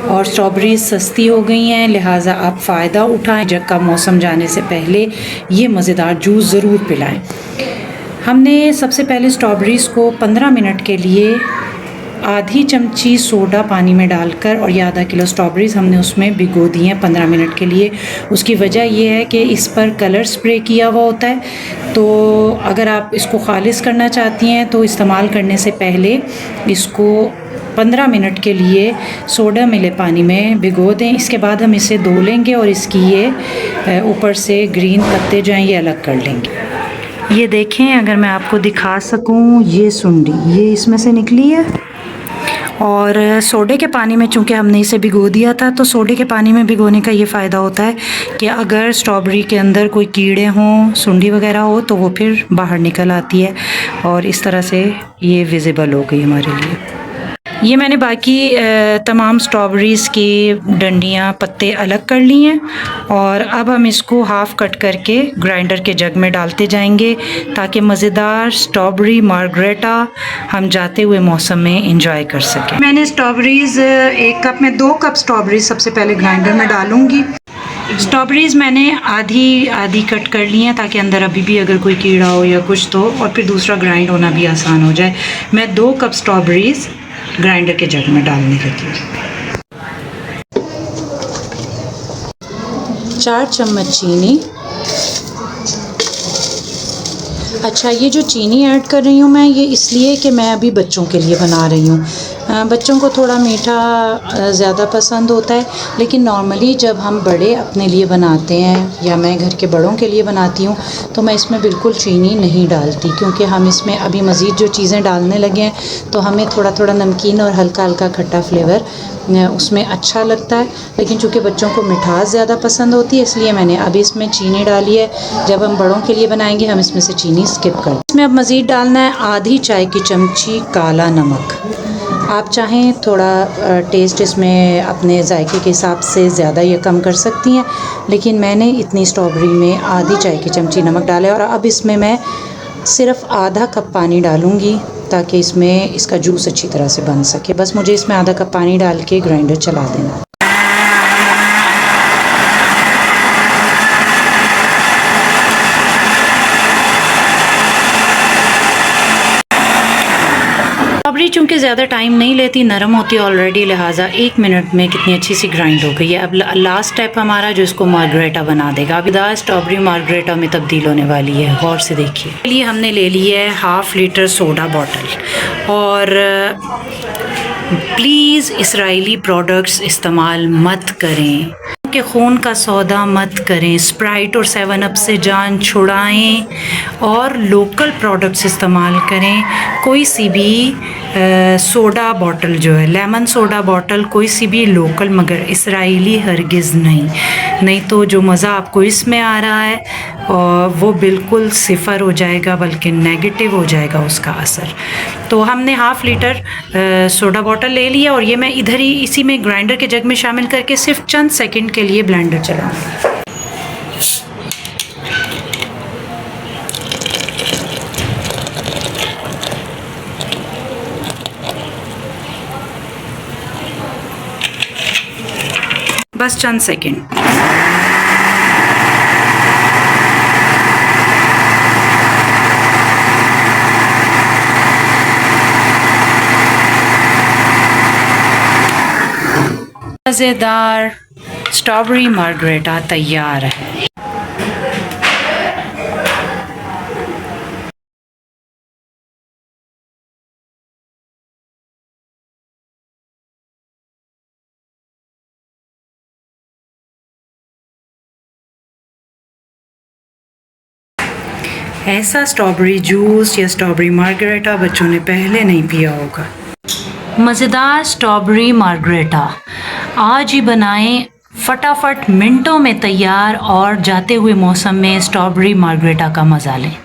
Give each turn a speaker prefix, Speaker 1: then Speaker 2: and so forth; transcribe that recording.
Speaker 1: और स्ट्रॉबेरी सस्ती हो गई हैं, लिहाजा आप फ़ायदा उठाएं। जग का मौसम जाने से पहले ये मज़ेदार जूस ज़रूर पिलाएं। हमने सबसे पहले स्ट्रॉबेरीज़ को 15 मिनट के लिए आधी चमची सोडा पानी में डालकर, और ये आधा किलो स्ट्रॉबेरीज़ हमने उसमें भिगो दी हैं 15 मिनट के लिए। उसकी वजह ये है कि इस पर कलर स्प्रे किया हुआ होता है, तो अगर आप इसको खालिस करना चाहती हैं तो इस्तेमाल करने से पहले इसको 15 मिनट के लिए सोडा मिले पानी में भिगो दें। इसके बाद हम इसे धो लेंगे और इसकी ये ऊपर से ग्रीन पत्ते जो हैं ये अलग कर लेंगे। ये देखें, अगर मैं आपको दिखा सकूं, ये सुंडी ये इसमें से निकली है। और सोडे के पानी में चूँकि हमने इसे भिगो दिया था, तो सोडे के पानी में भिगोने का ये फ़ायदा होता है कि अगर स्ट्रॉबेरी के अंदर कोई कीड़े हों, सुंडी वगैरह हो, तो वो फिर बाहर निकल आती है। और इस तरह से ये विजिबल हो गई हमारे लिए। ये मैंने बाकी तमाम स्ट्रॉबेरीज़ की डंडियाँ पत्ते अलग कर लिए हैं, और अब हम इसको हाफ़ कट करके ग्राइंडर के जग में डालते जाएंगे ताकि मज़ेदार स्ट्रॉबेरी मार्गरेटा हम जाते हुए मौसम में इंजॉय कर सकें। मैंने स्ट्रॉबेरीज़ एक कप में 2 कप स्ट्रॉबेरीज़ सबसे पहले ग्राइंडर में डालूँगी। स्ट्रॉबेरीज़ मैंने आधी कट कर ली हैं ताकि अंदर अभी भी अगर कोई कीड़ा हो या कुछ तो, और फिर दूसरा ग्राइंड होना भी आसान हो जाए। मैं 2 कप स्ट्रॉबेरीज़ ग्राइंडर के जग में डालने लगी हूँ। 4 चम्मच चीनी। अच्छा, ये जो चीनी ऐड कर रही हूँ मैं, ये इसलिए कि मैं अभी बच्चों के लिए बना रही हूँ। बच्चों को थोड़ा मीठा ज़्यादा पसंद होता है, लेकिन नॉर्मली जब हम बड़े अपने लिए बनाते हैं या मैं घर के बड़ों के लिए बनाती हूँ तो मैं इसमें बिल्कुल चीनी नहीं डालती, क्योंकि हम इसमें अभी मज़ीद जो चीज़ें डालने लगे हैं तो हमें थोड़ा थोड़ा नमकीन और हल्का हल्का खट्टा फ्लेवर उसमें अच्छा लगता है। लेकिन चूँकि बच्चों को मिठास ज़्यादा पसंद होती है, इसलिए मैंने अभी इसमें चीनी डाली है। जब हम बड़ों के लिए बनाएंगे हम इसमें से चीनी स्किप कर। इसमें अब मज़ीद डालना है आधी चाय की चमची काला नमक। आप चाहें थोड़ा टेस्ट इसमें अपने जायके के हिसाब से ज़्यादा या कम कर सकती हैं, लेकिन मैंने इतनी स्ट्रॉबेरी में आधी चाय की चमची नमक डाला है। और अब इसमें मैं सिर्फ़ आधा कप पानी डालूँगी ताकि इसमें इसका जूस अच्छी तरह से बन सके। बस मुझे इसमें आधा कप पानी डाल के ग्राइंडर चला देना। स्ट्रॉबेरी चूँकि ज़्यादा टाइम नहीं लेती, नरम होती है ऑलरेडी, लिहाजा 1 मिनट में कितनी अच्छी सी ग्राइंड हो गई है। अब लास्ट स्टेप हमारा जो इसको मार्गरेटा बना देगा। अब स्ट्रॉबेरी मार्गरेटा में तब्दील होने वाली है, गौर से देखिए। इसके लिए हमने ले ली है 1/2 लीटर सोडा बॉटल। और प्लीज़ इसराइली प्रोडक्ट्स इस्तेमाल मत करें, कि खून का सौदा मत करें। स्प्राइट और 7 अप से जान छुड़ाएं और लोकल प्रोडक्ट्स इस्तेमाल करें। कोई सी भी सोडा बॉटल जो है, लेमन सोडा बॉटल, कोई सी भी लोकल, मगर इसराइली हरगिज़ नहीं तो जो मज़ा आपको इसमें आ रहा है और वो बिल्कुल सिफ़र हो जाएगा, बल्कि नेगेटिव हो जाएगा उसका असर। तो हमने 1/2 लीटर सोडा बॉटल ले लिया और ये मैं इधर ही इसी में ग्राइंडर के जग में शामिल करके सिर्फ चंद सेकंड के लिए ब्लेंडर चलाऊंगी। बस चंद सेकंड। मज़ेदार स्ट्रॉबेरी मार्गरेटा तैयार है। ऐसा स्ट्रॉबेरी जूस या स्ट्रॉबेरी मार्गरेटा बच्चों ने पहले नहीं पिया होगा। मज़ेदार स्ट्रॉबेरी मार्गरेटा आज ही बनाएं, फटाफट मिनटों में तैयार, और जाते हुए मौसम में स्ट्रॉबेरी मार्गरेटा का मज़ा लें।